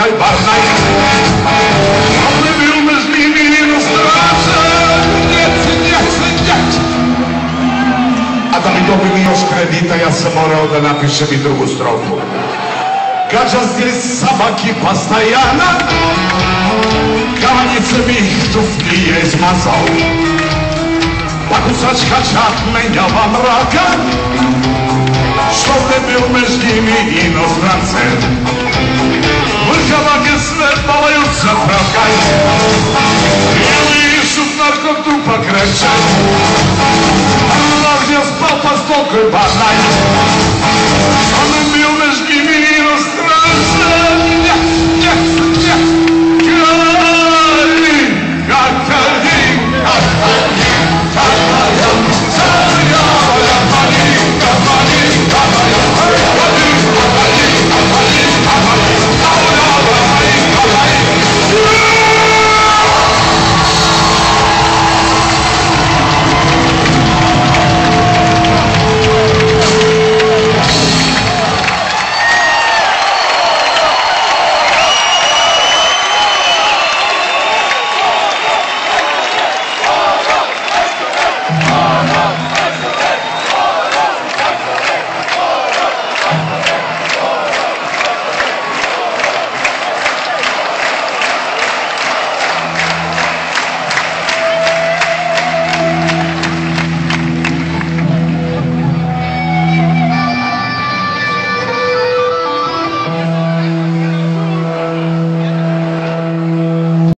stokaj barnaj. On bi bil među njimi inostrancem. Njeć. A da mi dobili još kredita, ja sam morao da napišem i drugu strofu. Gađa zdje sabaki pastajana, kavanice mi tuflije izmazao. Pa kusačka čak menjava mraka, što ne bil među njimi inostrance. Vrkavake sve palaju sa pravkaj, ili šut narkog tupa kreće, a lavdja spal pa stokoj barnaj.